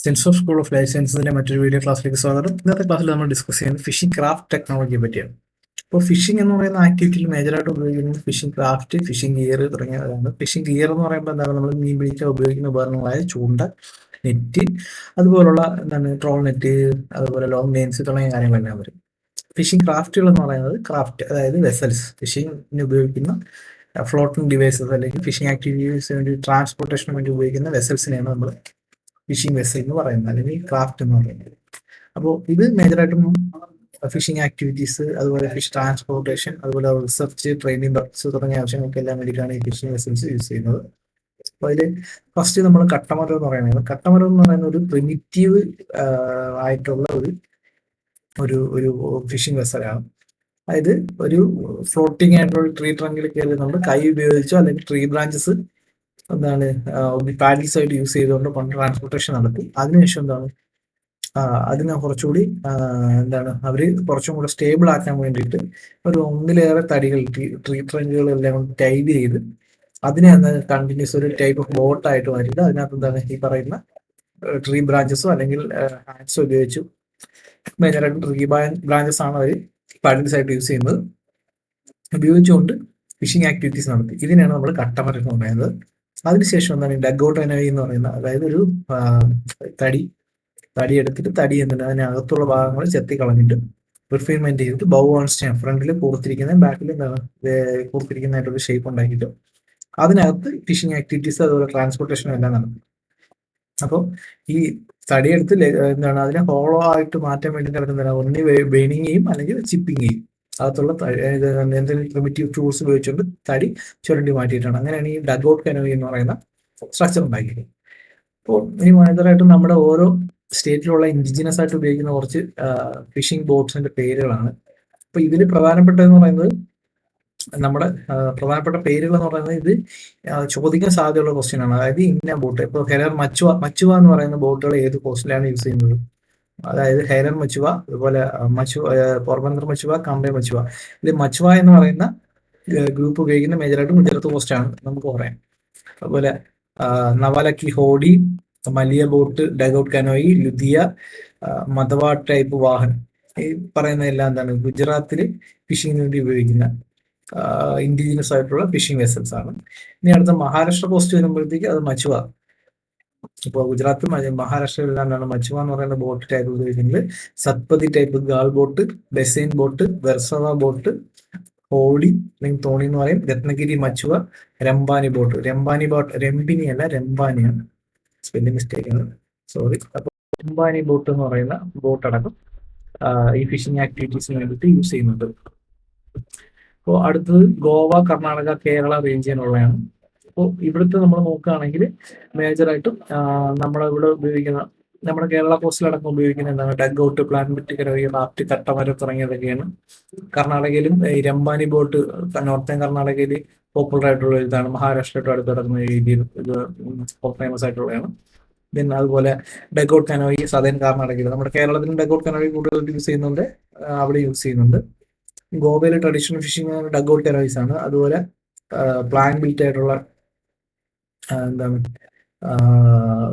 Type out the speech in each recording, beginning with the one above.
Sensor school of life സയൻസിന്റെ മറ്റൊരു video ക്ലാസ്സിലേക്ക് സ്വാഗതം. ഇന്നത്തെ ക്ലാസ്സിൽ നമ്മൾ ഡിസ്കസ് ചെയ്യുന്നത് ഫിഷിംഗ് ക്രാഫ്റ്റ് ടെക്നോളജിയെ പറ്റിയാണ്. അപ്പോൾ ഫിഷിംഗ് എന്ന് പറയുന്ന ആക്ടിവിറ്റിയിൽ മേജറായിട്ട് ഉപയോഗിക്കുന്നത് ഫിഷിംഗ് ക്രാഫ്റ്റ്, ഫിഷിംഗ് ഗിയർ തുടങ്ങിയതാണ്. ഫിഷിംഗ് ഗിയർ എന്ന് പറയുമ്പോൾ എന്താണ്, നമ്മൾ മീൻ പിടിക്കാൻ ഉപയോഗിക്കുന്ന ഉപകരണങ്ങളായ ചൂണ്ട, നെറ്റ്, അതുപോലുള്ള ട്രോൾ നെറ്റ്, അതുപോലെ ലോങ് ലെയിൻസ് തുടങ്ങിയ കാര്യങ്ങളെല്ലാം വരും. ഫിഷിംഗ് ക്രാഫ്റ്റുകൾ എന്ന് പറയുന്നത് ക്രാഫ്റ്റ്, അതായത് വെസൽസ്, ഫിഷിംഗിന് ഉപയോഗിക്കുന്ന ഫ്ലോട്ടിംഗ് ഡിവൈസസ് അല്ലെങ്കിൽ ഫിഷിംഗ് ആക്ടിവിറ്റീസിന് വേണ്ടി ട്രാൻസ്പോർട്ടേഷന് വേണ്ടി ഉപയോഗിക്കുന്ന വെസൽസിനെയാണ് നമ്മൾ ഫിഷിംഗ് വെസൽ എന്ന് പറയുന്നത്, അല്ലെങ്കിൽ ക്രാഫ്റ്റ് എന്ന് പറയുന്നത്. അപ്പോൾ ഇത് മേജറായിട്ടും ഫിഷിംഗ് ആക്ടിവിറ്റീസ്, അതുപോലെ ഫിഷ് ട്രാൻസ്പോർട്ടേഷൻ, അതുപോലെ റിസർച്ച്, ട്രെയിനിങ് പർപ്പസ് തുടങ്ങിയ ആവശ്യങ്ങൾക്കെല്ലാം വേണ്ടിയിട്ടാണ് ഈ ഫിഷിംഗ് വെസൽസ് യൂസ് ചെയ്യുന്നത്. അപ്പോൾ അതിൽ ഫസ്റ്റ് നമ്മൾ കട്ടമരം എന്ന് പറയുന്നത്, കട്ടമരം എന്ന് പറയുന്ന ഒരു പ്രിമിറ്റീവ് ആയിട്ടുള്ള ഒരു ഒരു ഫിഷിംഗ് വെസലാണ്. അതായത് ഒരു ഫ്ലോട്ടിംഗ് ആയിട്ടുള്ള ട്രീ ട്രങ്കിൽ കയറി നമ്മൾ കൈ ഉപയോഗിച്ചോ അല്ലെങ്കിൽ ട്രീ ബ്രാഞ്ചസ് പാഡിൽസ് ആയിട്ട് യൂസ് ചെയ്തുകൊണ്ട് ട്രാൻസ്പോർട്ടേഷൻ നടത്തി. അതിനുശേഷം അതിനെ കുറച്ചുകൂടി അവര് കുറച്ചും കൂടെ സ്റ്റേബിൾ ആക്കാൻ വേണ്ടിയിട്ട് ഒരു ഒന്നിലേറെ തടികൾ, ട്രീ ട്രങ്കുകളെല്ലാം കൊണ്ട് ടൈഡ് ചെയ്ത് അതിനെ കണ്ടിന്യൂസ് ഒരു ടൈപ്പ് ഓഫ് ബോട്ടായിട്ട് മാറ്റിയിട്ട് അതിനകത്ത് ഈ പറയുന്ന ട്രീ ബ്രാഞ്ചസോ അല്ലെങ്കിൽ ഹാൻഡ്സോ ഉപയോഗിച്ചു. മേജറായിട്ട് ട്രീ ബ്രാഞ്ചസ് ആണ് അവർ പാഡിൽസ് ആയിട്ട് യൂസ് ചെയ്യുന്നത്. ഉപയോഗിച്ചുകൊണ്ട് ഫിഷിംഗ് ആക്ടിവിറ്റീസ് നടത്തി. ഇതിനെയാണ് നമ്മൾ കട്ടമരം എന്ന് പറയുന്നത്. അതിനുശേഷം ഡഗ് ഔട്ട് കനോയി എന്ന് പറയുന്ന, അതായത് ഒരു തടി എടുത്തിട്ട് അതിനകത്തുള്ള ഭാഗങ്ങൾ ചെത്തി കളഞ്ഞിട്ട് റിഫൈൻമെന്റ് ചെയ്തിട്ട് ബൗ ഓൺ സ്റ്റേം, ഫ്രണ്ടിൽ കൂർത്തിരിക്കുന്ന, ബാക്കിൽ കൂർത്തിരിക്കുന്നതായിട്ടൊരു ഷേപ്പ് ഉണ്ടാക്കിയിട്ട് അതിനകത്ത് ഫിഷിംഗ് ആക്ടിവിറ്റീസ്, അതുപോലെ ട്രാൻസ്പോർട്ടേഷനും എല്ലാം നടക്കും. അപ്പോൾ ഈ തടിയെടുത്ത് അതിനെ ഹോളോ ആയിട്ട് മാറ്റാൻ വേണ്ടിയിട്ട് ഒന്നി ബെയിനിങ് ചെയ്യും അല്ലെങ്കിൽ ചിപ്പിങ് ചെയ്യും. അകത്തുള്ള എന്തെങ്കിലും പ്രിമിറ്റീവ് ടൂൾസ് ഉപയോഗിച്ചുകൊണ്ട് തടി ചുരണ്ടി മാറ്റിയിട്ടാണ്. അങ്ങനെയാണ് ഈ ഡഗ് ഔട്ട് കനോയി എന്ന് പറയുന്ന സ്ട്രക്ചർ ഉണ്ടാക്കിയത്. അപ്പോൾ ഇനി മേജറായിട്ട് നമ്മുടെ ഓരോ സ്റ്റേറ്റിലുള്ള ഇൻഡിജിനസ് ആയിട്ട് ഉപയോഗിക്കുന്ന കുറച്ച് ഫിഷിംഗ് ബോട്ട്സിന്റെ പേരുകളാണ്. അപ്പൊ ഇതിൽ പ്രധാനപ്പെട്ടതെന്ന് പറയുന്നത്, നമ്മുടെ പ്രധാനപ്പെട്ട പേരുകൾ എന്ന് പറയുന്നത് ഇത് ചോദിക്കാൻ സാധ്യതയുള്ള ക്വസ്റ്റ്യൻ ആണ്. അതായത് ഇന്ന ബോട്ട്, ഇപ്പോൾ ഹെലർ മച്ചുവ എന്ന് പറയുന്ന ബോട്ടുകൾ ഏത് കോസ്റ്റിലാണ് യൂസ് ചെയ്യുന്നത്? അതായത് ഹെലർ മച്ചുവ, അതുപോലെ പോർബന്ദർ മച്ചുവ, കാംബെ മച്ചുവ. ഇത് മച്ചുവ എന്ന് പറയുന്ന ഗ്രൂപ്പ് ഉപയോഗിക്കുന്ന മേജറായിട്ട് ഗുജറാത്ത് കോസ്റ്റ് ആണ് നമുക്ക് പറയാം. അതുപോലെ നവാലക്കി ഹോഡി, മലിയ ബോട്ട്, ഡഗ് കനോയി, ലുദിയ, മധവ ടൈപ്പ് വാഹനം, ഈ പറയുന്ന എല്ലാം ഗുജറാത്തിൽ ഫിഷിങ്ങിന് വേണ്ടി ഉപയോഗിക്കുന്ന ഇൻഡിജിനസ് ആയിട്ടുള്ള ഫിഷിംഗ് വെസൽസ് ആണ്. ഇനി അടുത്ത മഹാരാഷ്ട്ര കോസ്റ്റ് വരുമ്പോഴത്തേക്ക് അത് മച്ചുവ. ഇപ്പോൾ ഗുജറാത്ത്, മഹാരാഷ്ട്രയിലാണ് മച്ചുവ എന്ന് പറയുന്ന ബോട്ട് ടൈപ്പ് ഉപയോഗിക്കുന്നത്. സത്പതി ടൈപ്പ് ഗാൾ ബോട്ട്, ബെസൈൻ ബോട്ട്, വെർസവ ബോട്ട്, ഹോഡി അല്ലെങ്കിൽ തോണി എന്ന് പറയും, രത്നഗിരി മച്ചുവ, രംബാനി ബോട്ട്. രംബിനി അല്ല, രംബാനിയാണ്, സ്പെല്ലിംഗ് മിസ്റ്റേക്ക് ആണ്, സോറി. അപ്പോൾ രംബാനി ബോട്ട് എന്ന് പറയുന്ന ബോട്ട് അടക്കം ഈ ഫിഷിംഗ് ആക്ടിവിറ്റീസിന് വേണ്ടിയിട്ട് യൂസ് ചെയ്യുന്നുണ്ട്. അപ്പോൾ അടുത്തത് ഗോവ, കർണാടക, കേരള റീജിയനുള്ളതാണ്. അപ്പോൾ ഇവിടുത്തെ നമ്മൾ നോക്കുകയാണെങ്കിൽ മേജറായിട്ടും നമ്മളിവിടെ ഉപയോഗിക്കുന്ന, നമ്മുടെ കേരള കോസ്റ്റിലടക്കം ഉപയോഗിക്കുന്ന dug out, plank built canoe, raft, കട്ടമരം തുടങ്ങിയതൊക്കെയാണ്. കർണാടകയിലും ഈ രംബാനി ബോട്ട് നോർത്തേൺ കർണാടകയിൽ പോപ്പുലർ ആയിട്ടുള്ള ഇതാണ്. മഹാരാഷ്ട്രയായിട്ട് അടുത്ത് കിടക്കുന്ന രീതിയിൽ ഇത് ഫേമസ് ആയിട്ടുള്ളതാണ്. പിന്നെ അതുപോലെ ഡഗ് ഔട്ട് കനോയി സദേൺ കർണാടകയിൽ, നമ്മുടെ കേരളത്തിലും ഡഗ് ഔട്ട് കനോയി കൂടുതലായിട്ട് യൂസ് ചെയ്യുന്നുണ്ട്, അവിടെ യൂസ് ചെയ്യുന്നുണ്ട്. ഗോവയിലെ ട്രഡീഷണൽ ഫിഷിംഗ് ഡഗ് ഔട്ട് കനോയിസ് ആണ്. അതുപോലെ പ്ലാൻ ബിൽറ്റ് ആയിട്ടുള്ള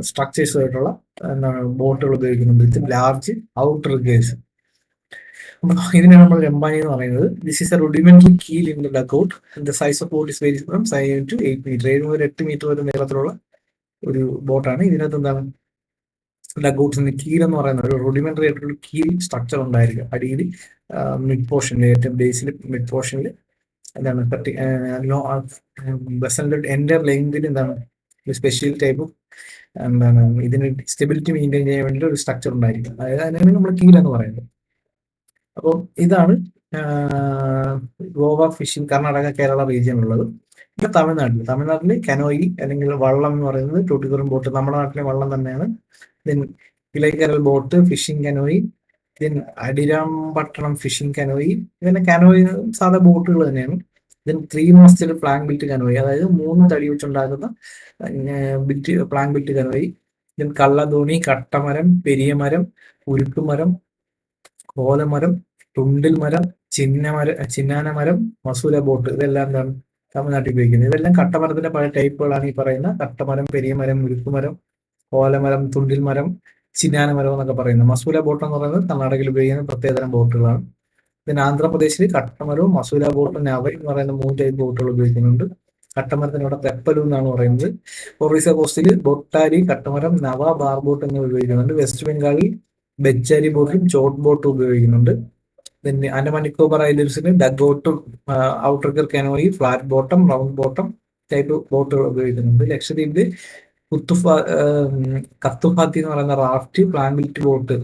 സ്ട്രക്ചേഴ്സ് ആയിട്ടുള്ള ബോട്ടുകൾ ഉപയോഗിക്കുന്നുണ്ട്. ഇത് ലാർജ് ഔട്ടർ ഗേഴ്സ്. ഇതിനാണ് നമ്മൾ രംബാനി എന്ന് പറയുന്നത്. This is a rudimentary keel in the dug out. The size of boat is vary from 7 to 8 metre. 7 മുതൽ 8 മീറ്റർ വരെ നീളത്തിലുള്ള ഒരു ബോട്ടാണ്. ഇതിനകത്ത് ഡഗ് ഔട്ട്സിന്റെ കീൽ എന്ന് പറയുന്ന ഒരു റുഡിമെന്ററി ആയിട്ടുള്ള കീൽ സ്ട്രക്ചർ ഉണ്ടായിരിക്കും. അടിയിൽ മിഡ് പോർഷനിൽ, ഏറ്റവും ബേസിൽ മിഡ് പോർഷനിൽ വെസലിന്റെ എൻ്റെ ലെങ്തിൽ സ്പെഷ്യൽ ടൈപ്പ് ഇതിന് സ്റ്റെബിലിറ്റി മെയിൻറ്റെയിൻ ചെയ്യാൻ വേണ്ടി ഒരു സ്ട്രക്ചർ ഉണ്ടായിരിക്കും. അതായത് അതിനാണ് നമ്മൾ കീൽ എന്ന് പറയുന്നത്. അപ്പോൾ ഇതാണ് ഗോവ ഫിഷിംഗ്, കർണാടക, കേരള റീജിയൻ ഉള്ളത്. പിന്നെ തമിഴ്നാട്ടിൽ കനോയി അല്ലെങ്കിൽ വള്ളം എന്ന് പറയുന്നത് ടൂട്ടിക്കുറും ബോട്ട്, നമ്മുടെ നാട്ടിലെ വള്ളം തന്നെയാണ്. ദെൻ ഇലൈക്കരൽ boat, fishing canoe, then Adirampattinam fishing canoe. ഇങ്ങനെ കനോയി സാധാ ബോട്ടുകൾ തന്നെയാണ്. Then 3 masted plank built canoe, അതായത് 3 തടി വെച്ചുണ്ടാകുന്ന പ്ലാങ് ബിൽറ്റ് കനോയി. ദെൻ കള്ളതോണി, കട്ടമരം, പെരിയമരം, ഉരുക്കുമരം, കോലമരം, തുണ്ടിൽ മരം, ചിന്നാനമരം, മസൂല ബോട്ട്, ഇതെല്ലാം തമിഴ്നാട്ടിൽ ഉപയോഗിക്കുന്നത്. ഇതെല്ലാം കട്ടമരത്തിന്റെ പല ടൈപ്പുകളാണ് ഈ പറയുന്ന കട്ടമരം, പെരിയമരം, ഉരുക്കുമരം, കോലമരം, തുണ്ടിൽ മരം, ചിന്നാനമരം എന്നൊക്കെ പറയുന്നത്. മസൂല ബോട്ട് എന്ന് പറയുന്നത് കർണാടകയിൽ ഉപയോഗിക്കുന്ന പ്രത്യേകതരം ബോട്ടുകളാണ്. പിന്നെ ആന്ധ്രാപ്രദേശിൽ കട്ടമരവും മസൂല ബോട്ടും നവ എന്ന് പറയുന്ന 3 ടൈപ്പ് ബോട്ടുകൾ ഉപയോഗിക്കുന്നുണ്ട്. കട്ടമരത്തിന് ഇവിടെ തെപ്പലു എന്നാണ് പറയുന്നത്. ഒറീസ കോസ്റ്റിൽ ബൊട്ടാരി, കട്ടമരം, നവ, ബാർ ബോട്ട് എന്നിവ ഉപയോഗിക്കുന്നുണ്ട്. വെസ്റ്റ് ബംഗാളിൽ ബെച്ചാരി ബോട്ടും ചോട്ട് ബോട്ടും ഉപയോഗിക്കുന്നുണ്ട്. പിന്നെ ആൻഡമാൻ നിക്കോബാർ ഐലൻഡ്സിൽ ഡഗ് ബോട്ടും outrigger canoe, flat bottom, round bottom type ബോട്ടുകൾ ഉപയോഗിക്കുന്നുണ്ട്. ലക്ഷദ്വീപിൽ കത്തുഫാത്തി എന്ന് പറയുന്ന റാഫ്റ്റ്, പ്ലാൻബിൽറ്റ് ബോട്ട്,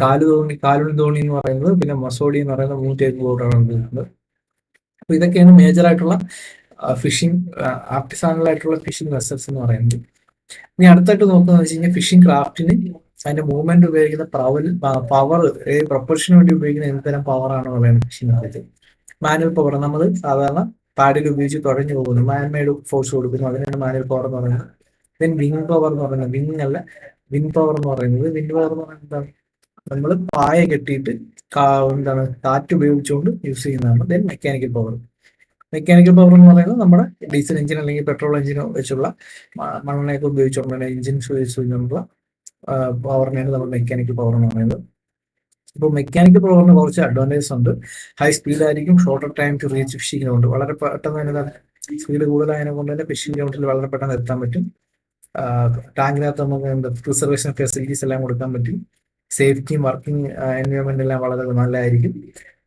കാലുൾ തോണി എന്ന് പറയുന്നത്, പിന്നെ മസോഡി എന്ന് പറയുന്ന 3 ടൈപ്പ് ബോട്ടാണ് ഉപയോഗിക്കുന്നത്. അപ്പൊ ഇതൊക്കെയാണ് മേജർ ആയിട്ടുള്ള ഫിഷിംഗ് ആർട്ടിസാനൽ ആയിട്ടുള്ള ഫിഷിംഗ് വെസൽസ് എന്ന് പറയുന്നത്. ഇനി അടുത്തായിട്ട് നോക്കുന്നത് വെച്ച് കഴിഞ്ഞാൽ ഫിഷിംഗ് ക്രാഫ്റ്റിന് അതിന്റെ മൂവ്മെന്റ് ഉപയോഗിക്കുന്ന പവർ പ്രൊപ്പൽഷന് വേണ്ടി ഉപയോഗിക്കുന്ന എന്ത് പവറാണ് പറയുന്നത് ഫിഷിംഗ്. മാനുവൽ പവർ നമ്മൾ സാധാരണ പാഡിൽ ഉപയോഗിച്ച് തുഴഞ്ഞു പോകുന്നു, മാൻമെയ്ഡ് ഫോഴ്സ് കൊടുക്കുന്നു, അതിനാണ് മാനുവൽ പവർ എന്ന് പറയുന്നത്. ദെൻ വിങ് പവർ എന്ന് പറയുന്നത്, വിങ് അല്ല വിൻ പവർ എന്ന് പറയുന്നത്. വിൻ പവർ എന്ന് പറയുന്നത് എന്താണ്, നമ്മൾ പായ കെട്ടിയിട്ട് എന്താണ് കാറ്റ് ഉപയോഗിച്ചുകൊണ്ട് യൂസ് ചെയ്യുന്നതാണ്. Then mechanical power. Mechanical power എന്ന് പറയുന്നത് നമ്മുടെ ഡീസൽ എഞ്ചിൻ അല്ലെങ്കിൽ പെട്രോൾ എഞ്ചിൻ വെച്ചുള്ള മണ്ണെണ്ണയൊക്കെ ഉപയോഗിച്ചുള്ള എഞ്ചിൻസ് വെച്ചുള്ള പവറിനെയാണ് നമ്മൾ മെക്കാനിക്കൽ പവർ എന്ന് പറയുന്നത്. ഇപ്പോൾ മെക്കാനിക്കൽ പവറിന് കുറച്ച് അഡ്വാൻറ്റേജസ് ഉണ്ട്. ഹൈ സ്പീഡ് ആയിരിക്കും, shorter time to reach fishing ground. വളരെ പെട്ടെന്ന് തന്നെ സ്പീഡ് കൂടുതലായതിനെ കൊണ്ട് തന്നെ ഫിഷിംഗ് ഗ്രൗണ്ടിൽ വളരെ പെട്ടെന്ന് എത്താൻ പറ്റും. ടാങ്കിനകത്ത് നമുക്ക് പ്രിസർവേഷൻ ഫെസിലിറ്റീസ് എല്ലാം കൊടുക്കാൻ പറ്റും. സേഫ്റ്റിയും വർക്കിംഗ് എൻവയോൺമെന്റ് എല്ലാം വളരെ നല്ലതായിരിക്കും.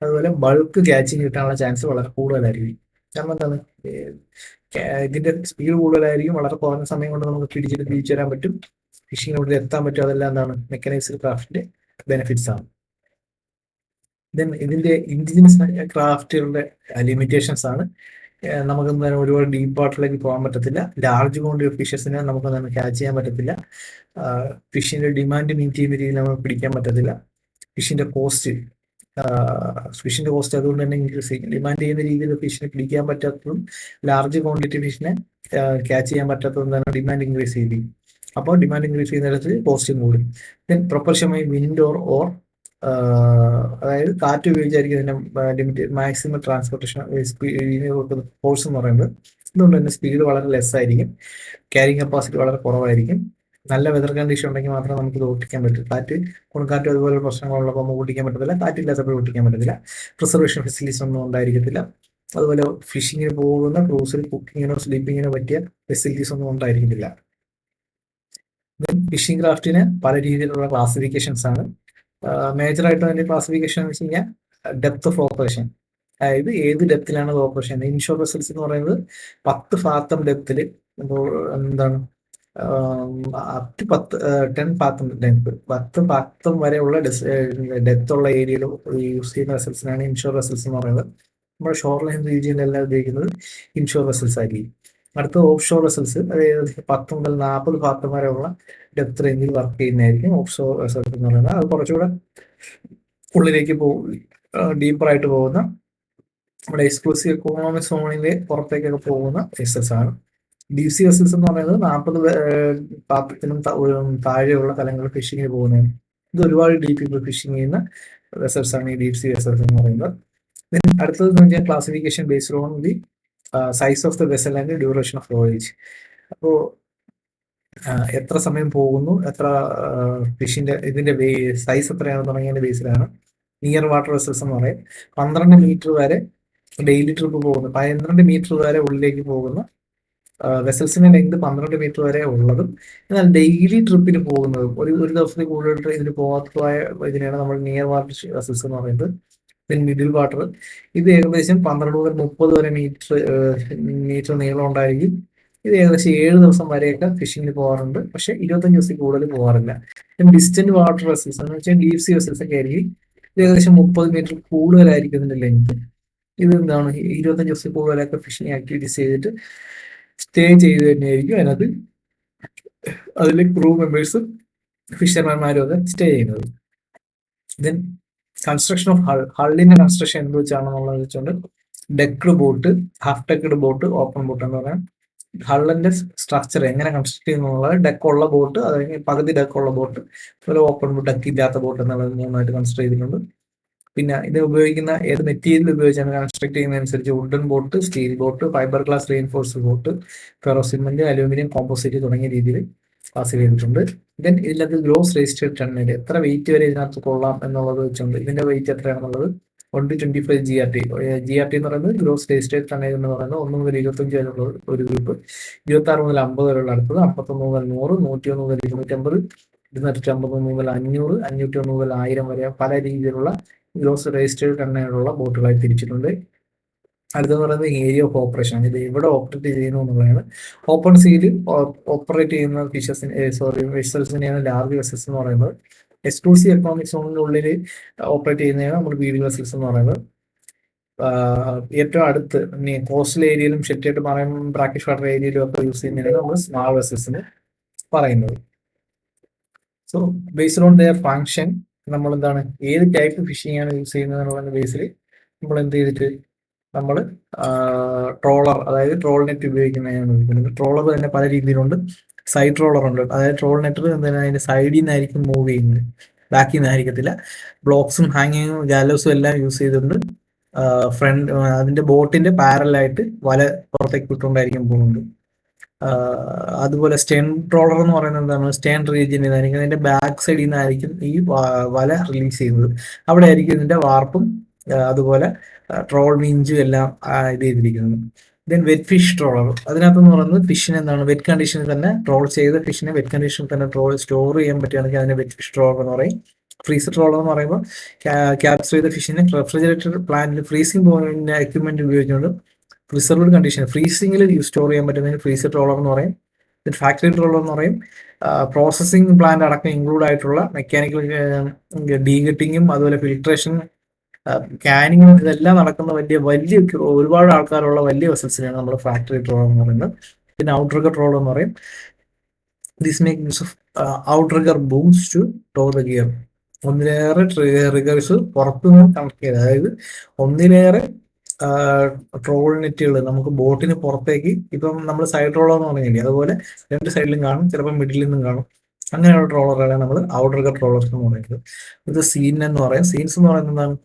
അതുപോലെ ബൾക്ക് ക്യാച്ചിങ് കിട്ടാനുള്ള ചാൻസ് വളരെ കൂടുതലായിരിക്കും. കാരണം എന്താണ്, ഇതിന്റെ സ്പീഡ് കൂടുതലായിരിക്കും, വളരെ കുറഞ്ഞ സമയം കൊണ്ട് നമുക്ക് പിടിച്ചിട്ട് തിരിച്ചു വരാൻ പറ്റും, ഫിഷിംഗ് ഗ്രൗണ്ടിൽ എത്താൻ പറ്റും. അതെല്ലാം എന്താണ് മെക്കാനൈസ്ഡ് ക്രാഫ്റ്റിന്റെ ബെനിഫിറ്റ്സ് ആണ്. ദെൻ ഇതിന്റെ ഇൻഡിജിനസ് ക്രാഫ്റ്റുകളുടെ ലിമിറ്റേഷൻസ് ആണ്. നമുക്ക് ഒരുപാട് ഡീപ്പ് വാട്ടറിലേക്ക് പോകാൻ പറ്റത്തില്ല. ലാർജ് ക്വാണ്ടിറ്റി ഫിഷസിനെ നമുക്ക് ക്യാച്ച് ചെയ്യാൻ പറ്റത്തില്ല. ഫിഷിന്റെ ഡിമാൻഡ് മീറ്റ് ചെയ്യുന്ന രീതിയിൽ നമുക്ക് പിടിക്കാൻ പറ്റത്തില്ല. ഫിഷിന്റെ കോസ്റ്റ് അതുകൊണ്ട് തന്നെ ഇൻക്രീസ് ചെയ്യും. ഡിമാൻഡ് ചെയ്യുന്ന രീതിയിൽ ഫിഷിനെ പിടിക്കാൻ പറ്റാത്തതും ലാർജ് ക്വാണ്ടിറ്റി ഫിഷിനെ ക്യാച്ച് ചെയ്യാൻ പറ്റാത്തതും തന്നെ ഡിമാൻഡ് ഇൻക്രീസ് ചെയ്യും. അപ്പോൾ ഡിമാൻഡ് ഇൻക്രീസ് ചെയ്യുന്നിടത്ത് കോസ്റ്റും കൂടും. ദെൻ പ്രൊപ്പൽഷമായി വിൻഡ് ഓർ അതായത് കാറ്റ് ഉപയോഗിച്ചായിരിക്കും ഇതിന്റെ ലിമിറ്റഡ് മാക്സിമം ട്രാൻസ്പോർട്ടേഷൻ ഫോഴ്സ് എന്ന് പറയുന്നത്. അതുകൊണ്ട് തന്നെ സ്പീഡ് വളരെ ലെസ് ആയിരിക്കും, ക്യാരിങ് കപ്പാസിറ്റി വളരെ കുറവായിരിക്കും. നല്ല വെതർ കണ്ടീഷൻ ഉണ്ടെങ്കിൽ മാത്രമേ നമുക്ക് ഇത് ഓട്ടിക്കാൻ പറ്റൂ. കൊടുങ്കാറ്റ് അതുപോലെ പ്രശ്നങ്ങളുള്ളപ്പോൾ നമുക്ക് ഓട്ടിക്കാൻ പറ്റത്തില്ല, കാറ്റില്ലാത്തപ്പോൾ ഓട്ടിക്കാൻ പറ്റത്തില്ല. പ്രിസർവേഷൻ ഫെസിലിറ്റീസ് ഒന്നും ഉണ്ടായിരിക്കത്തില്ല. അതുപോലെ ഫിഷിങ്ങിന് പോകുന്ന ക്രൂസിൽ കുക്കിങ്ങിനോ സ്ലീപ്പിങ്ങിനോ പറ്റിയ ഫെസിലിറ്റീസ് ഒന്നും ഉണ്ടായിരിക്കത്തില്ല. ഫിഷിംഗ് ക്രാഫ്റ്റിന് പല രീതിയിലുള്ള ക്ലാസിഫിക്കേഷൻസ് ആണ്. മേജർ ആയിട്ട് അതിന്റെ ക്ലാസിഫിക്കേഷൻ എന്ന് വെച്ച് കഴിഞ്ഞാൽ ഡെപ്ത് ഓഫ് ഓപ്പറേഷൻ, അതായത് ഏത് ഡെപ്തിലാണ് അത് ഓപ്പറേഷൻ ചെയ്യുന്നത്. ഇൻഷോർ വെസൽസ് എന്ന് പറയുന്നത് 10 ഫാത്തം ഡെപ്തിൽ, എന്താണ് up to 10 fathom length, 10 fathom വരെയുള്ള ഡെപ്ത് ഉള്ള ഏരിയയിൽ യൂസ് ചെയ്യുന്ന വെസൽസിനാണ് ഇൻഷോർ വെസൽസ് എന്ന് പറയുന്നത്. നമ്മുടെ ഷോർ ലൈൻ റീജിയനിലെല്ലാം ഉപയോഗിക്കുന്നത് ഇൻഷോർ വെസൽസ് ആയിരിക്കും. അടുത്ത ഓഫ് ഷോർ വെസൽസ്, അതായത് 10 മുതൽ 40 ഫാത്തം വരെയുള്ള ഡെപ്ത് റേഞ്ചിൽ വർക്ക് ചെയ്യുന്നതായിരിക്കും ഓഫ് ഷോർ വെസൽസ് എന്ന് പറയുന്നത്. അത് കുറച്ചുകൂടെ ഉള്ളിലേക്ക് ഡീപ്പറായിട്ട് പോകുന്ന നമ്മുടെ എക്സ്ക്ലൂസീവ് എക്കോണോമിക് സോണിന്റെ പുറത്തേക്കൊക്കെ പോകുന്ന വെസൽസ് ആണ്. ഡീപ് സീ വെസൽസ് എന്ന് പറയുന്നത് 40 പാത്രത്തിനും താഴെയുള്ള തലങ്ങളിൽ ഫിഷിങ്ങിന് പോകുന്നതാണ്. ഇത് ഒരുപാട് ഡീപ്പ് ഫിഷിങ് ചെയ്യുന്ന വെസൽസ് ആണ് ഈ ഡീപ് സീ വെസൽസ് എന്ന് പറയുന്നത്. അടുത്തത് classification based on the size of the vessel and duration of voyage. അപ്പോൾ എത്ര സമയം പോകുന്നു, എത്ര ഫിഷിന്റെ ഇതിന്റെ സൈസ് എത്രയാണെന്ന് തുടങ്ങിയതിന്റെ ബേസിലാണ്. നിയർ വാട്ടർ വെസൽസ് എന്ന് പറയും. 12 മീറ്റർ വരെ ഡെയിലി ട്രിപ്പ് പോകുന്നു, 12 മീറ്റർ വരെ ഉള്ളിലേക്ക് പോകുന്ന വെസൽസിന്റെ ലെങ്ത് 12 മീറ്റർ വരെ ഉള്ളതും, എന്നാൽ ഡെയിലി ട്രിപ്പിന് പോകുന്നതും ഒരു ദിവസത്തിൽ കൂടുതൽ ഇതിന് പോകാത്തതായ ഇതിനെയാണ് നമ്മൾ നിയർ വാട്ടർ വെസൽസ് എന്ന് പറയുന്നത്. പിന്നെ മിഡിൽ വാട്ടർ, ഇത് ഏകദേശം 12 മുതൽ 30 വരെ മീറ്റർ നീളം ഉണ്ടായിരിക്കും. ഇത് ഏകദേശം 7 ദിവസം വരെയൊക്കെ ഫിഷിങ്ങിന് പോകാറുണ്ട്, പക്ഷെ 25 ദിവസത്തിൽ കൂടുതൽ പോകാറില്ല. ഡിസ്റ്റന്റ് വാട്ടർ വെസൽസ് എന്ന് വെച്ചാൽ ഡീപ് സീ വെസൽസ് ഒക്കെ ആയിരിക്കും. ഇത് ഏകദേശം 30 മീറ്റർ കൂടുതലായിരിക്കും ഇതിന്റെ ലെങ്ത്. ഇത് എന്താണ് 25 ദിവസത്തിൽ കൂടുതലൊക്കെ ഫിഷിംഗ് ആക്ടിവിറ്റീസ് ചെയ്തിട്ട് സ്റ്റേ ചെയ്ത് തന്നെയായിരിക്കും അതിനകത്ത് അതിലെ ക്രൂ മെമ്പേഴ്സും ഫിഷർമാന്മാരും ഒക്കെ സ്റ്റേ ചെയ്യുന്നത്. ദെൻ കൺസ്ട്രക്ഷൻ ഓഫ് ഹള്ളിന്റെ കൺസ്ട്രക്ഷൻ എന്ത് വെച്ചാണെന്നുള്ളത് വെച്ചുകൊണ്ട് decked boat, half decked boat, open boat എന്ന് പറയാം. ഹള്ളിന്റെ സ്ട്രക്ചർ എങ്ങനെ കൺസ്ട്രക്ട് ചെയ്യുന്നുള്ളത്, ഡെക്കുള്ള ബോട്ട്, അല്ലെങ്കിൽ പകുതി ഡെക്കുള്ള ബോട്ട്, അതുപോലെ ഓപ്പൺ ബോട്ട്, ഡെക്ക് ഇല്ലാത്ത ബോട്ട് എന്നുള്ളത് 3ആയിട്ട് കൺസ്ട്രക്ട് ചെയ്തിട്ടുണ്ട്. പിന്നെ ഇത് ഉപയോഗിക്കുന്ന ഏത് മെറ്റീരിയൽ ഉപയോഗിച്ചാണ് കൺസ്ട്രക്ട് ചെയ്യുന്നതനുസരിച്ച് wooden boat, steel boat, fibre glass reinforced boat, ferro cement, aluminium composite തുടങ്ങിയ രീതിയിൽ ക്ലാസ് ചെയ്തിട്ടുണ്ട്. ദെൻ ഇതിനകത്ത് ഗ്രോസ് രജിസ്റ്റേർഡ് ടണ്ണേജ്, എത്ര വെയിറ്റ് വരെ ഇതിനകത്ത് കൊള്ളാം എന്നുള്ളത് വെച്ചുകൊണ്ട് ഇതിന്റെ വെയിറ്റ് എത്രയാണെന്നുള്ളത് 1 to 25 GRT. GRT എന്ന് പറയുന്നത് ഗ്രോസ് രജിസ്റ്റേർഡ് ടണ്ണേജ് എന്ന് പറയുന്നത് 1 മുതൽ 25 വരെയുള്ള ഒരു ഗ്രൂപ്പ്, 26 മുതൽ 50 വരെയുള്ള അടുത്തത്, 51 മുതൽ 100, 101 മുതൽ 250, 250 മുതൽ 500, 501 മുതൽ 1000 വരെ പല രീതിയിലുള്ള ഗ്രോസ് രജിസ്റ്റേർഡ് ടണ്ണേജുള്ള ബോട്ടുകളായി തിരിച്ചിട്ടുണ്ട്. അടുത്തെന്ന് പറയുന്നത് ഏരിയ ഓഫ് ഓപ്പറേഷൻ, ഇത് എവിടെ ഓപ്പറേറ്റ് ചെയ്യുന്നു എന്നുള്ളതാണ്. ഓപ്പൺ സീയിൽ ഓപ്പറേറ്റ് ചെയ്യുന്ന വെസൽസിനെയാണ് ലാർജ് വെസൽസ് എന്ന് പറയുന്നത്. എക്സ്ക്ലൂസീവ് എക്കണോമിക് സോണിനുള്ളിൽ ഓപ്പറേറ്റ് ചെയ്യുന്നതാണ് നമ്മൾ ബീഡിംഗ് വെസൽസ് എന്ന് പറയുന്നത്. ഏറ്റവും അടുത്ത് കോസ്റ്റൽ ഏരിയയിലും ഷെറ്റായിട്ട് പറയുമ്പോൾ ബ്രാക്കിഷ് വാട്ടർ ഏരിയയിലും ഒക്കെ യൂസ് ചെയ്യുന്നതാണ് നമ്മൾ സ്മാൾ വെസൽസിന് പറയുന്നത്. So based on their function നമ്മൾ എന്താണ് ഏത് ടൈപ്പ് ഫിഷിംഗ് ആണ് യൂസ് ചെയ്യുന്നത് എന്നുള്ള ബേസിൽ നമ്മൾ എന്ത് ചെയ്തിട്ട് നമ്മൾ ട്രോളർ, അതായത് ട്രോൾ നെറ്റ് ഉപയോഗിക്കുന്നതാണ് ഉപയോഗിക്കുന്നത്. ട്രോളർ തന്നെ പല രീതിയിലുണ്ട്. സൈഡ് ട്രോളർ ഉണ്ട്, അതായത് ട്രോൾ നെറ്റ് എന്താണ് അതിന്റെ സൈഡിൽ നിന്നായിരിക്കും മൂവ് ചെയ്യുന്നത്, ബാക്കിൽ നിന്നായിരിക്കത്തില്ല. ബ്ലോക്സും ഹാങ്ങിങ്ങും ഗാലോസും എല്ലാം യൂസ് ചെയ്തിട്ടുണ്ട്. ഫ്രണ്ട് അതിന്റെ ബോട്ടിന്റെ പാരലായിട്ട് വല പുറത്തേക്ക് വിട്ടുകൊണ്ടായിരിക്കും പോകുന്നത്. അതുപോലെ സ്റ്റേൺ ട്രോളർ എന്ന് പറയുന്നത് എന്താണ്, സ്റ്റേൺ റീജിയനിൽ നിന്നായിരിക്കും അതിന്റെ ബാക്ക് സൈഡിൽ നിന്നായിരിക്കും ഈ വല റിലീസ് ചെയ്യുന്നത്. അവിടെ ആയിരിക്കും ഇതിന്റെ വാർപ്പും അതുപോലെ ട്രോൾ മീൻജും എല്ലാം ഇത് ചെയ്തിരിക്കുന്നത്. ദെൻ വെറ്റ് ഫിഷ് ട്രോളർ, അതിനകത്തെന്ന് പറയുന്നത് ഫിഷിനെ എന്താണ് വെറ്റ് കണ്ടീഷനിൽ തന്നെ ട്രോൾ ചെയ്ത ഫിഷിനെ വെറ്റ് കണ്ടീഷനിൽ തന്നെ സ്റ്റോർ ചെയ്യാൻ പറ്റുകയാണെങ്കിൽ അതിനെ വെറ്റ് ഫിഷ് ട്രോളർ എന്ന് പറയും. ഫ്രീസർ ട്രോളർ എന്ന് പറയുമ്പോൾ ക്യാപ്ചർ ചെയ്ത ഫിഷിനെ റെഫ്രിജറേറ്റർ പ്ലാന്റിൽ ഫ്രീസിംഗ് പോയിന്റ് എക്യുപ്മെന്റ് ഉപയോഗിച്ചുകൊണ്ട് പ്രിസർവ്ഡ് കണ്ടീഷൻ ഫ്രീസിംഗിൽ സ്റ്റോർ ചെയ്യാൻ പറ്റുന്നതിന് ഫ്രീസർ ട്രോളർ എന്ന് പറയും. ഫാക്ടറി ട്രോളർ എന്ന് പറയും. പ്രോസസ്സിംഗ് പ്ലാന്റ് അടക്കം ഇൻക്ലൂഡ് ആയിട്ടുള്ള മെക്കാനിക്കൽ ഡീഗട്ടിങ്ങും അതുപോലെ ഫിൽട്രേഷൻ, കാനിങ്ങും ഇതെല്ലാം നടക്കുന്ന വലിയ ഒരുപാട് ആൾക്കാരുള്ള വലിയ വെസൽസിനെയാണ് നമ്മൾ ഫാക്ടറി ട്രോളർ എന്ന് പറയുന്നത്. പിന്നെ ഔട്ട്റിഗർ ട്രോളർ എന്ന് പറയും. This make use of outrigger booms to tow the gear. ഒന്നിലേറെ റിഗേഴ്സ് പുറത്തുനിന്ന് കണക്ട് ചെയ്ത്, അതായത് ഒന്നിലേറെ ട്രോൾ നെറ്റുകൾ നമുക്ക് ബോട്ടിന് പുറത്തേക്ക്, ഇപ്പം നമ്മൾ സൈഡ് ട്രോളർ എന്ന് പറഞ്ഞില്ലേ അതുപോലെ രണ്ട് സൈഡിലും കാണും, ചിലപ്പോൾ മിഡിലിൽ നിന്നും കാണും. അങ്ങനെയുള്ള ട്രോളറുകളെ നമ്മൾ ഔട്ട്റിഗർ ട്രോളേഴ്സ് എന്ന് പറയുന്നത്. ഇത് സീൻ എന്ന് പറയും. സീൻസ് എന്ന് പറയുന്നത് എന്താണ്,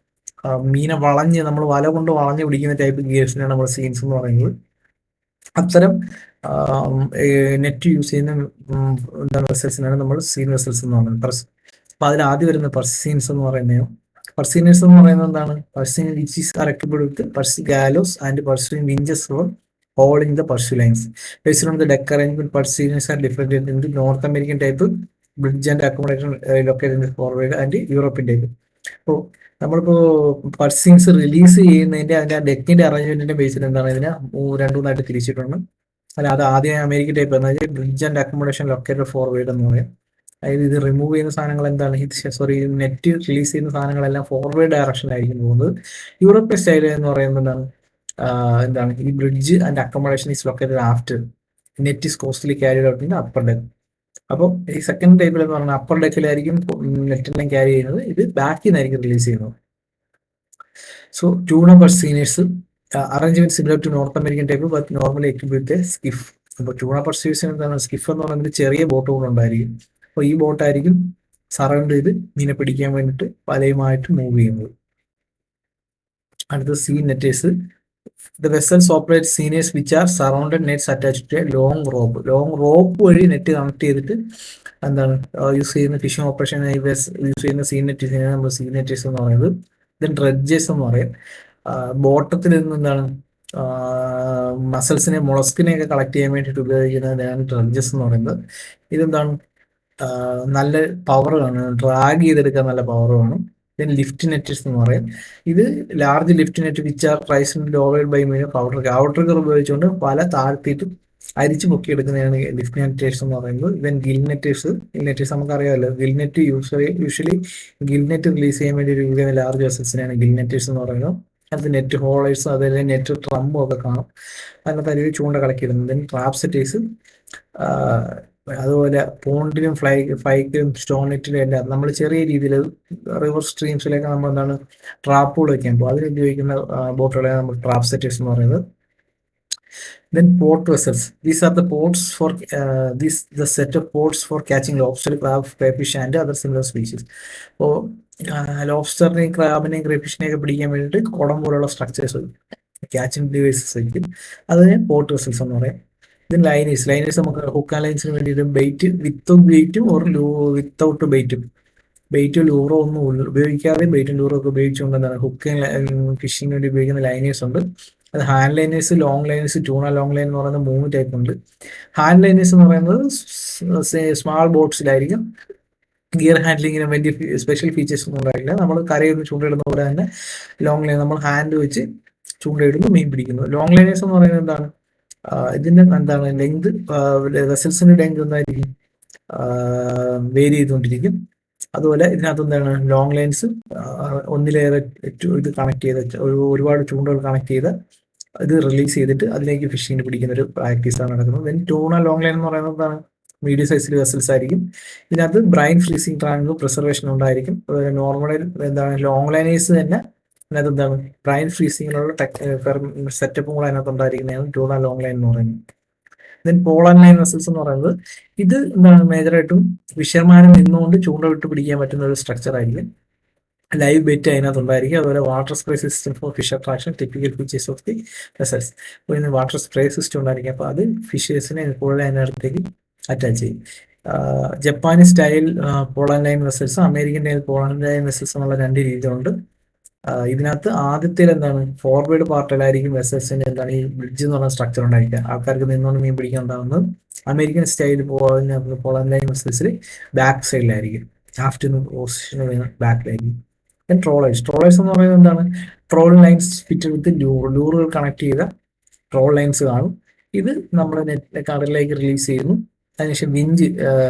മീനെ വളഞ്ഞ് നമ്മൾ വല കൊണ്ട് വളഞ്ഞ് പിടിക്കുന്ന ടൈപ്പ് ഗിയേഴ്സിനാണ് നമ്മൾ സീൻസ് എന്ന് പറയുന്നത്. അത്തരം നെറ്റ് യൂസ് ചെയ്യുന്ന എന്താണ് വെസൽസിനാണ് നമ്മൾ സീൻ വെസൽസ് എന്ന് പറയുന്നത്. അപ്പൊ അതിൽ ആദ്യം വരുന്ന പർസീൻസ് എന്ന് പറയുന്നത്, പർസീനേഴ്സ് എന്ന് പറയുന്നത് എന്താണ്, പർസീൻ വിച്ചീസ് R equipped with Percy gallows and pursuing winches for hauling the Percy lines. Based on the deck arrangement, Perseus are different into North American type, bridge and accommodation located in the forward and European type. അപ്പോൾ നമ്മളിപ്പോൾ പർസീൻസ് release ചെയ്യുന്നതിന്റെ അതിന്റെ ഡെക്കിന്റെ അറേഞ്ച്മെന്റിന്റെ ബേസിൽ എന്താണ് ഇതിനെ രണ്ടുമൂന്നായിട്ട് തിരിച്ചിട്ടുണ്ട്. അല്ല, അത് ആദ്യം അമേരിക്കൻ ടൈപ്പ് എന്ന് വെച്ചാൽ bridge and accommodation located forward എന്ന് പറയും. അതായത് ഇത് റിമൂവ് ചെയ്യുന്ന സാധനങ്ങൾ എന്താണ്, നെറ്റ് റിലീസ് ചെയ്യുന്ന സാധനങ്ങളെല്ലാം ഫോർവേഡ് ഡയറക്ഷനിലായിരിക്കും പോകുന്നത്. യൂറോപ്യൻ സ്റ്റൈൽ എന്ന് പറയുന്നത് എന്താണ് ഈ bridge and accommodation is located after net is costly carried out in upper deck. അപ്പോൾ ഈ സെക്കൻഡ് ടൈപ്പിൽ എന്ന് പറഞ്ഞാൽ അപ്പർ ഡെക്കിലായിരിക്കും നെറ്റെല്ലാം ക്യാരി ചെയ്യുന്നത്, ഇത് ബാക്കിൽ നിന്നായിരിക്കും റിലീസ് ചെയ്യുന്നത്. So tuna purse seiners arrangement similar to North American type but normally equipped with a skiff. അപ്പോൾ ട്യൂണ പർസീനേഴ്സിന് എന്താണ്, സ്കിഫ് എന്ന് പറയുന്നത് ചെറിയ ബോട്ടുകളുണ്ടായിരിക്കും. അപ്പോൾ ഈ ബോട്ടായിരിക്കും സറൗണ്ട് ചെയ്ത് മീനെ പിടിക്കാൻ വേണ്ടിയിട്ട് വലയുമായിട്ട് മൂവ് ചെയ്യുന്നത്. അടുത്ത see നെറ്റേഴ്സ്. The vessels operate seniors which are surrounded nets attached to a long rope. Long rope വഴി നെറ്റ് കണക്ട് ചെയ്തിട്ട് എന്താണ് യൂസ് ചെയ്യുന്ന ഫിഷിംഗ് ഓപ്പറേഷൻ യൂസ് ചെയ്യുന്ന സീ നെറ്റേഴ്സിനെയാണ് നമ്മൾ സീ നെറ്റേഴ്സ് എന്ന് പറയുന്നത്. ദെൻ ഡ്രഡ്ജേഴ്സ് എന്ന് പറയും. ബോട്ടത്തിൽ നിന്ന് എന്താണ് മസൽസിനെ മൊളസ്കിനെയൊക്കെ കളക്ട് ചെയ്യാൻ വേണ്ടിയിട്ട് ഉപയോഗിക്കുന്നതാണ് ഡ്രഡ്ജസ് എന്ന് പറയുന്നത്. ഇതെന്താണ് നല്ല പവർ കാണും, ഡ്രാഗ് ചെയ്തെടുക്കാൻ നല്ല പവർ കാണും. ദെൻ ലിഫ്റ്റ് നെറ്റേഴ്സ് എന്ന് പറയും. ഇത് large lift net which are priced lowered by mean of outrigger ഉപയോഗിച്ചുകൊണ്ട് പല താഴ്ത്തിയിട്ട് അരിച്ചു പൊക്കിയെടുക്കുന്നതാണ് ലിഫ്റ്റ് നെറ്റേഴ്സ് എന്ന് പറയുന്നത്. ദെൻ ഗിൽ നെറ്റേഴ്സ് നമുക്കറിയാമല്ലോ, Gill net usually Gill net release ചെയ്യാൻ വേണ്ടി ഉപയോഗിക്കുന്ന ലാർജ് വെസൽസിനെയാണ് ഗിൽ നെറ്റേഴ്സ് എന്ന് പറയുന്നത്. അത് നെറ്റ് ഹോളേഴ്സും അതുപോലെ നെറ്റ് ട്രംബും ഒക്കെ കാണും, അതിനകത്ത് അരുവി ചൂണ്ട കളക്കിയിടുന്നത്. ദെൻ ട്രാപ്പ് സെറ്റേഴ്സ്, അതുപോലെ പോണ്ടിലും ഫ്ലൈക്കിലും സ്റ്റോൺ നെറ്റിലും എല്ലാം നമ്മൾ ചെറിയ രീതിയിൽ റിവർ സ്ട്രീംസിലേക്ക് നമ്മൾ എന്താണ് ട്രാപ്പുകൾ വെക്കാൻ പോകും, അതിന് ഉപയോഗിക്കുന്ന ബോട്ടുകളെയാണ് നമ്മൾ ട്രാപ്പ് സെറ്റേഴ്സ് എന്ന് പറയുന്നത്. Then port vessels. These are the ports for the set of ports for catching lobster, crab, crayfish and other similar species. അപ്പോൾ ലോബ്സ്റ്ററിനെയും ക്രാബിനെയും ക്രേഫിഷിനെയൊക്കെ പിടിക്കാൻ വേണ്ടിയിട്ട് കുടം പോലുള്ള സ്ട്രക്ചേഴ്സ് ക്യാച്ചിങ് ഡിവൈസസ് വയ്ക്കും, അതിന് പോർട്ട് വെസൽസ് എന്ന് പറയും. ലൈനേഴ്സ് നമുക്ക് ഹുക്ക് ആൻഡ് ലൈൻസിന് വേണ്ടിയിട്ട് ബെയ്റ്റ് വിത്ത് ബെയ്റ്റും ഓർ വിത്തൗട്ട് ബെയ്റ്റും, ബെയ്റ്റ് ലൂറോ ഒന്നും ഉപയോഗിക്കാതെയും ബെയ്റ്റും ലൂറോ ഒക്കെ ഉപയോഗിച്ചുകൊണ്ട് എന്താണ് ഹുക്ക് ഫിഷിംഗ് വേണ്ടി ഉപയോഗിക്കുന്ന ലൈനേഴ്സ് ഉണ്ട്. അത് hand liners, long liners, tuna long line എന്ന് പറയുന്ന 3 ടൈപ്പ് ഉണ്ട്. ഹാൻഡ് ലൈനേഴ്സ് എന്ന് പറയുന്നത് സ്മാൾ ബോട്ട്സിലായിരിക്കും. ഗിയർ ഹാൻഡ്ലിങ്ങിന് വേണ്ടി സ്പെഷ്യൽ ഫീച്ചേഴ്സ് ഒന്നും ഉണ്ടായില്ല. നമ്മൾ കരയൊന്ന് ചൂണ്ടയിടുന്ന പോലെ തന്നെ ലോങ് ലൈൻ നമ്മൾ ഹാൻഡ് വെച്ച് ചൂണ്ടയിടുന്നു, മീൻ പിടിക്കുന്നു. ലോങ് ലൈനേഴ്സ് എന്ന് പറയുന്നത് എന്താണ്, ഇതിന്റെ എന്താണ് ലെങ്ത്, വെസൽസിന്റെ ലെങ്ത് എന്തായിരിക്കും, വേരി ചെയ്തുകൊണ്ടിരിക്കും. അതുപോലെ ഇതിനകത്ത് എന്താണ് ലോങ് ലൈൻസ് ഒന്നിലേറെ ഇത് കണക്ട് ചെയ്ത് ഒരുപാട് ചൂണ്ടകൾ കണക്ട് ചെയ്ത് ഇത് റിലീസ് ചെയ്തിട്ട് അതിലേക്ക് ഫിഷിങ്ങിന് പിടിക്കുന്ന ഒരു പ്രാക്ടീസാണ് നടക്കുന്നത്. ദെൻ ട്യൂണ ലോങ് ലൈൻ എന്ന് പറയുന്നത് എന്താണ്, മീഡിയം സൈസിൽ വെസൽസ് ആയിരിക്കും. ഇതിനകത്ത് ബ്രൈൻ ഫ്രീസിങ് ടാങ്ക് പ്രിസർവേഷൻ ഉണ്ടായിരിക്കും. അതുപോലെ നോർമൽ എന്താണ് ലോങ് ലൈനേഴ്സ് തന്നെ അതിനകത്ത് എന്താണ് ബ്രൈൻ ഫ്രീസിങ്ങിനുള്ള സെറ്റപ്പും കൂടെ അതിനകത്ത് ഉണ്ടായിരിക്കുന്നതാണ് ട്യൂണ ലോങ് ലൈൻ എന്ന് പറയുന്നത്. Then pole and line vessels എന്ന് പറയുന്നത് ഇത് എന്താണ് മേജറായിട്ടും ഫിഷർമാനും നിന്നുകൊണ്ട് ചൂണ്ട വിട്ട് പിടിക്കാൻ പറ്റുന്ന ഒരു സ്ട്രക്ചർ ആയിരിക്കും. ലൈവ് ബെറ്റ് അതിനകത്ത് ഉണ്ടായിരിക്കും. അതുപോലെ water spray system for fish attraction, typical features of the vessels. അപ്പോൾ ഇന്ന് വാട്ടർ സ്പ്രേ സിസ്റ്റം ഉണ്ടായിരിക്കും. അപ്പോൾ അത് ഫിഷേഴ്സിനെ കൂടുതൽ അതിനകത്തേക്ക് അറ്റാച്ച് ചെയ്യും. Japanese style pole and line vessels, American style pole and line vessels എന്നുള്ള 2 രീതികളുണ്ട്. ഇതിനകത്ത് ആദ്യത്തിൽ എന്താണ് ഫോർവേഡ് പാർട്ടിലായിരിക്കും വെസൽസിന്റെ എന്താണ് ഈ ബ്രിഡ്ജ് എന്ന് പറഞ്ഞ സ്ട്രക്ചർ ഉണ്ടായിരിക്കുക. ആൾക്കാർക്ക് നിന്നുകൊണ്ട് മീൻ പിടിക്കാൻ ഉണ്ടാകുന്നത് അമേരിക്കൻ സ്റ്റൈൽ പോളൻ ലൈൻ വെസൽസിൽ ബാക്ക് സൈഡിലായിരിക്കും, ആഫ്റ്റർ പൊസിഷൻ ബാക്കിലായിരിക്കും. ട്രോളേഴ്സ് എന്ന് പറയുന്നത് എന്താണ്, ട്രോൾ ലൈൻസ് ഫിറ്റ് വിത്ത് ലൂറുകൾ കണക്ട് ചെയ്ത ട്രോൾ ലൈൻസ് കാണും. ഇത് നമ്മൾ കടലിലേക്ക് റിലീസ് ചെയ്യുന്നു. അതിനുശേഷം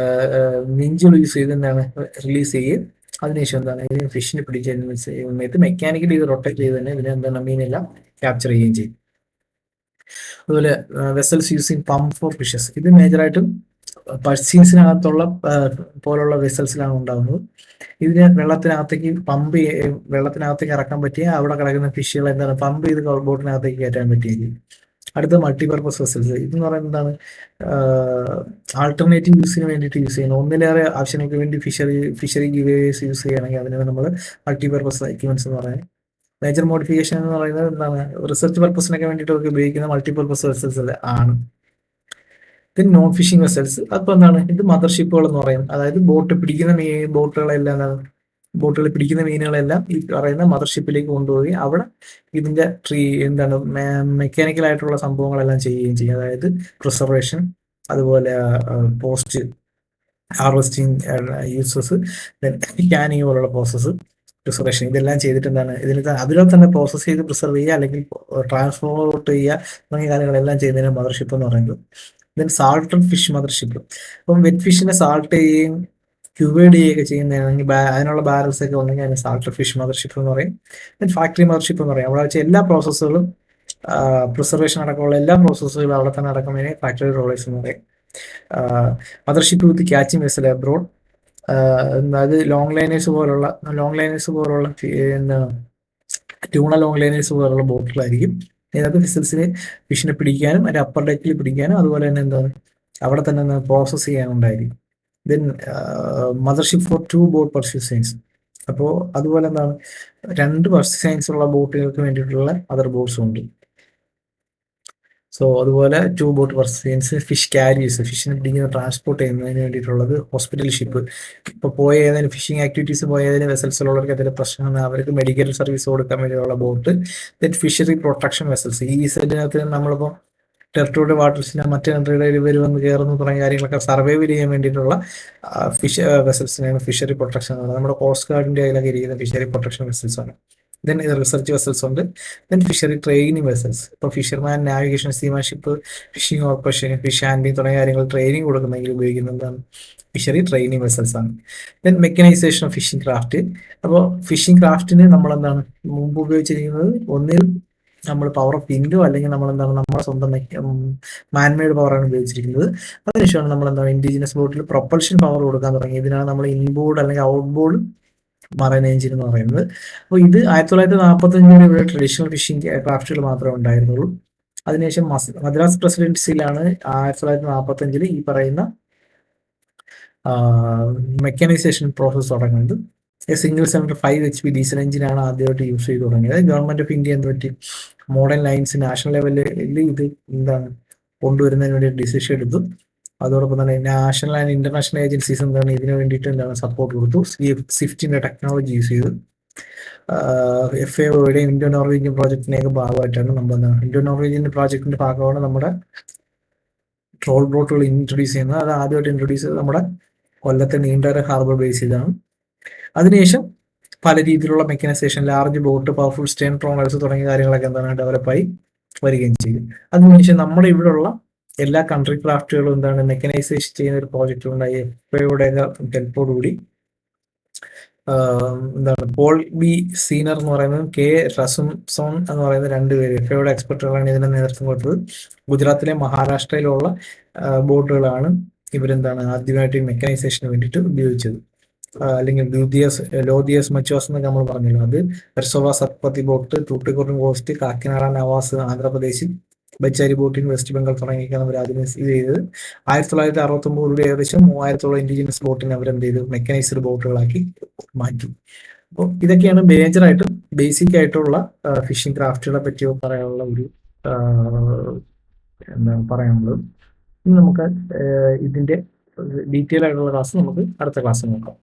വിഞ്ച് യൂസ് ചെയ്ത് എന്താണ് റിലീസ് ചെയ്യുക. അതിനുശേഷം എന്താണ് ഇതിന് ഫിഷിനെ പിടിച്ച സമയത്ത് മെക്കാനിക്കലി ഇത് റൊട്ടേറ്റ് ചെയ്ത് തന്നെ ഇതിനെ എന്താണ് മീനെല്ലാം ക്യാപ്ചർ ചെയ്യുകയും ചെയ്യും. അതുപോലെ vessels using pump for fishes, ഇത് മേജറായിട്ടും പഴ്സീൻസിനകത്തുള്ള പോലുള്ള വെസൽസിലാണ് ഉണ്ടാകുന്നത്. ഇതിന് വെള്ളത്തിനകത്തേക്ക് ഇറക്കാൻ പറ്റിയ അവിടെ കിടക്കുന്ന ഫിഷുകൾ എന്താണ് പമ്പ് ചെയ്ത് ബോട്ടിനകത്തേക്ക് കയറ്റാൻ പറ്റിയെങ്കിൽ. അടുത്ത മൾട്ടിപർപ്പസ് വെസൽസ്, ഇതെന്ന് പറയുന്നത് എന്താണ് ആൾട്ടർനേറ്റീവ് യൂസിന് വേണ്ടിയിട്ട് യൂസ് ചെയ്യുന്നത്. ഒന്നിലേറെ ആവശ്യങ്ങൾക്ക് വേണ്ടി ഫിഷറി ഗിവേഴ്സ് യൂസ് ചെയ്യുകയാണെങ്കിൽ അതിനാണ് നമ്മൾ മൾട്ടിപർപ്പസ് എക്യുപ്മെന്റ്സ് എന്ന് പറയുന്നത്. മേജർ മോഡിഫിക്കേഷൻ എന്ന് പറയുന്നത് എന്താണ് റിസർച്ച് പർപ്പസിനൊക്കെ വേണ്ടിയിട്ടൊക്കെ ഉപയോഗിക്കുന്ന മൾട്ടിപർപ്പസ് വെസൽസ് ആണ്. പിന്നെ നോൺ ഫിഷിംഗ് വെസൽസ്, അപ്പോൾ എന്താണ് ഇത് മദർഷിപ്പുകൾ എന്ന് പറയും. അതായത് ബോട്ടുകൾ പിടിക്കുന്ന മീനുകളെല്ലാം ഈ പറയുന്ന മദർഷിപ്പിലേക്ക് കൊണ്ടുപോയി അവിടെ ഇതിന്റെ എന്താണ് മെക്കാനിക്കൽ ആയിട്ടുള്ള സംഭവങ്ങളെല്ലാം ചെയ്യുകയും ചെയ്യും. അതായത് പ്രിസർവേഷൻ, അതുപോലെ പോസ്റ്റ് ഹാർവെസ്റ്റിംഗ് യൂസസ്, ക്യാനിങ് പോലുള്ള പ്രോസസ്സ്, പ്രിസർവേഷൻ, ഇതെല്ലാം ചെയ്തിട്ട് എന്താണ് അതിലെ തന്നെ പ്രോസസ്സ് ചെയ്ത് പ്രിസർവ് ചെയ്യുക അല്ലെങ്കിൽ ട്രാൻസ്പോർട്ട് ചെയ്യുക തുടങ്ങിയ കാര്യങ്ങളെല്ലാം ചെയ്യുന്നതിന് മദർഷിപ്പ് എന്ന് പറയുന്നത്. ദെൻ സാൾട്ടഡ് ഫിഷ് മദർഷിപ്പ്, അപ്പം വെറ്റ് ഫിഷിനെ സാൾട്ട് ചെയ്യുകയും ക്യൂവേഡ് ചെയ്യുകയൊക്കെ ചെയ്യുന്നതാണെങ്കിൽ അതിനുള്ള ബാരൽസ് ഒക്കെ ഉണ്ടെങ്കിൽ അതിന് സാൾട്ടഡ് ഫിഷ് മദർഷിപ്പ് എന്ന് പറയും. ദെൻ ഫാക്ടറി മദർഷിപ്പ് എന്ന് പറയും. അവിടെ വെച്ച് എല്ലാ പ്രോസസ്സുകളും പ്രിസർവേഷൻ അടക്കമുള്ള എല്ലാ പ്രോസസ്സുകളും അവിടെ തന്നെ നടക്കുന്നതിനെ ഫാക്ടറി റോളേഴ്സ് എന്ന് പറയും. മദർഷിപ്പ് വിത്ത് ക്യാച്ചിങ് വെസൽ അബ്രോഡ്, അത് ലോങ് ലൈനേഴ്സ് പോലുള്ള എന്താണ് ട്യൂണ ലോങ് ലൈനേഴ്സ് പോലുള്ള ബോട്ടുകളായിരിക്കും. ഇതിനകത്ത് വെസൽസിന് ഫിഷിനെ പിടിക്കാനും അതിന്റെ അപ്പർ ഡെക്കിൽ പിടിക്കാനും അതുപോലെ തന്നെ എന്താണ് അവിടെ തന്നെ പ്രോസസ് ചെയ്യാനുണ്ടായിരിക്കും. Then mothership for 2 boat purse seines, അപ്പോൾ അതുപോലെ എന്താണ് 2 പർസ്യൂസൈൻസ് ഉള്ള ബോട്ടുകൾക്ക് വേണ്ടിയിട്ടുള്ള അതർ ബോട്ട്സും ഉണ്ട്. സോ അതുപോലെ 2 ബോട്ട് പർസ്യൂസൈൻസ്, ഫിഷ് ക്യാരിയേഴ്സ്, ഫിഷിനെ പിടിക്കുന്ന ട്രാൻസ്പോർട്ട് ചെയ്യുന്നതിന് വേണ്ടിയിട്ടുള്ളത്, ഹോസ്പിറ്റൽ ഷിപ്പ്, ഇപ്പോൾ പോയ ഏതെങ്കിലും ഫിഷിംഗ് ആക്ടിവിറ്റീസ് പോയ ഏതെങ്കിലും വെസൽസിലുള്ളവർക്ക് എന്തെങ്കിലും പ്രശ്നങ്ങൾ അവർക്ക് മെഡിക്കൽ സർവീസ് കൊടുക്കാൻ വേണ്ടിയുള്ള boat. Then fishery protection vessels, ഈ സൈഡിനകത്ത് നമ്മളിപ്പോൾ ടെറിട്ടോറിയൽ വാട്ടേഴ്സിന് മറ്റു കൺട്രിയുടെ ഇവർ വന്ന് കയറുന്നു തുടങ്ങിയ കാര്യങ്ങളൊക്കെ സർവൈവ് ചെയ്യാൻ വേണ്ടിയിട്ടുള്ള വെസൽസിനെയാണ് ഫിഷറി പ്രൊട്ടക്ഷൻ എന്ന് പറയുന്നത്. നമ്മുടെ കോസ്റ്റ് ഗാർഡിന്റെ കയ്യിലൊക്കെ ഇരിക്കുന്ന ഫിഷറി പ്രൊട്ടക്ഷൻ വെസൽസ് ആണ്. ദെൻ റിസർച്ച് വെസൽസ് ഉണ്ട്. ദെൻ ഫിഷറി ട്രെയിനിങ് വെസൽസ്, ഇപ്പോൾ fisherman, navigation, seamanship, fishing corporation, fish handling തുടങ്ങിയ കാര്യങ്ങൾ ട്രെയിനിങ് കൊടുക്കുന്നെങ്കിൽ ഉപയോഗിക്കുന്നതാണ് ഫിഷറി ട്രെയിനിങ് വെസൽസ് ആണ്. Then mechanisation of fishing craft, അപ്പോൾ ഫിഷിംഗ് ക്രാഫ്റ്റിന് നമ്മളെന്താണ് മുമ്പ് ഉപയോഗിച്ചിരിക്കുന്നത് ഒന്നിൽ നമ്മൾ പവർ ഓഫ് വിൻഡോ അല്ലെങ്കിൽ നമ്മളെന്താണ് നമ്മുടെ സ്വന്തം മാൻമെയ്ഡ് പവറാണ് ഉപയോഗിച്ചിരിക്കുന്നത്. അതിനുശേഷമാണ് നമ്മളെന്താണ് ഇൻഡിജിനസ് ബോട്ടിൽ പ്രൊപ്പൽഷൻ പവർ കൊടുക്കാൻ തുടങ്ങി. ഇതിനാണ് നമ്മൾ ഇൻബോർഡ് അല്ലെങ്കിൽ ഔട്ട്ബോർഡ് മറൈൻ എഞ്ചിൻ എന്ന് പറയുന്നത്. അപ്പോൾ ഇത് 1945 ഇവിടെ ട്രഡീഷണൽ ഫിഷിംഗ് ക്രാഫ്റ്റുകൾ മാത്രമേ ഉണ്ടായിരുന്നുള്ളൂ. അതിനുശേഷം മദ്രാസ് പ്രസിഡൻസിയിലാണ് 1945 ഈ പറയുന്ന മെക്കാനൈസേഷൻ പ്രോസസ് തുടങ്ങുന്നത്. സിംഗിൾ സിലിണ്ടർ 5 HP ഡീസൽ എഞ്ചിനാണ് ആദ്യമായിട്ട് യൂസ് ചെയ്ത് തുടങ്ങിയത്. ഗവൺമെന്റ് ഓഫ് ഇന്ത്യ എന്ത് പറ്റി മോഡേൺ ലൈൻസ് നാഷണൽ ലെവലിൽ ഇത് എന്താണ് കൊണ്ടുവരുന്നതിന് വേണ്ടി ഡിസിഷൻ എടുത്തു. അതോടൊപ്പം തന്നെ നാഷണൽ ആൻഡ് ഇന്റർനാഷണൽ ഏജൻസീസ് എന്താണ് ഇതിനു വേണ്ടിയിട്ട് എന്താണ് സപ്പോർട്ട് കൊടുത്തു. സ്വിഫ്റ്റിന്റെ ടെക്നോളജി യൂസ് ചെയ്തു. FAOയുടെ ഇൻഡോ നോർവീജിയൻ പ്രോജക്റ്റിനെയൊക്കെ ഭാഗമായിട്ടാണ് നമ്മൾ ഇൻഡോ നോർവീജിയൻ പ്രോജക്റ്റിന്റെ ഭാഗമാണ് നമ്മുടെ ട്രോൾ ബോട്ടുകൾ ഇൻട്രൊഡ്യൂസ് ചെയ്യുന്നത്. അത് ആദ്യമായിട്ട് ഇൻട്രൊഡ്യൂസ് ചെയ്തത് നമ്മുടെ കൊല്ലത്തെ നീണ്ടര ഹാർബർ ബേസ് ചെയ്താണ്. അതിനുശേഷം പല രീതിയിലുള്ള mechanisation, large boat, powerful Stern trollers തുടങ്ങിയ കാര്യങ്ങളൊക്കെ എന്താണ് ഡെവലപ്പായി വരികയും ചെയ്യും. അതിനുശേഷം നമ്മുടെ ഇവിടെയുള്ള എല്ലാ കൺട്രി ക്രാഫ്റ്റുകളും എന്താണ് മെക്കനൈസേഷൻ ചെയ്യുന്ന ഒരു പ്രോജക്റ്റ് ഉണ്ടായി. FAOയുടെ ഹെൽപ്പോടുകൂടി എന്താണ് പോൾ ബി സീനർ എന്ന് പറയുന്നതും റസുംസോൺ എന്ന് പറയുന്ന രണ്ടുപേര് FAOയുടെ എക്സ്പെർട്ടുകളാണ് ഇതിന്റെ നേതൃത്വം കൊടുത്തത്. ഗുജറാത്തിലെ മഹാരാഷ്ട്രയിലുള്ള ബോട്ടുകളാണ് ഇവരെന്താണ് ആദ്യമായിട്ട് മെക്കനൈസേഷന് വേണ്ടിയിട്ട് ഉപയോഗിച്ചത്. അല്ലെങ്കിൽ ലോദിയസ് മച്ചുവാസ് എന്നൊക്കെ നമ്മൾ പറഞ്ഞല്ലോ, അത് വെർസോവ സത്പതി ബോട്ട്, തൂട്ടിക്കുറിൻ കോസ്റ്റ്, കാക്കിനാട നവാസ് ആന്ധ്രാപ്രദേശിൽ, ബച്ചാരി ബോട്ടിൻ വെസ്റ്റ് ബംഗാൾ തുടങ്ങിയൊക്കെയാണ് അവർ ആദ്യം ഇത് ചെയ്തത്. 1969 ഏകദേശം 3000 ഇൻഡിജിനസ് ബോട്ടിനെ അവരെന്ത് ചെയ്തു, മെക്കനൈസ്ഡ് ബോട്ടുകളാക്കി മാറ്റി. അപ്പോൾ ഇതൊക്കെയാണ് മേജറായിട്ടും ബേസിക് ആയിട്ടുള്ള ഫിഷിംഗ് ക്രാഫ്റ്റുകളെ പറ്റി പറയാനുള്ള ഒരു എന്താണ് പറയാനുള്ളത്. ഇനി നമുക്ക് ഇതിന്റെ ഡീറ്റെയിൽ ആയിട്ടുള്ള ക്ലാസ് നമുക്ക് അടുത്ത ക്ലാസ്സിൽ നോക്കാം.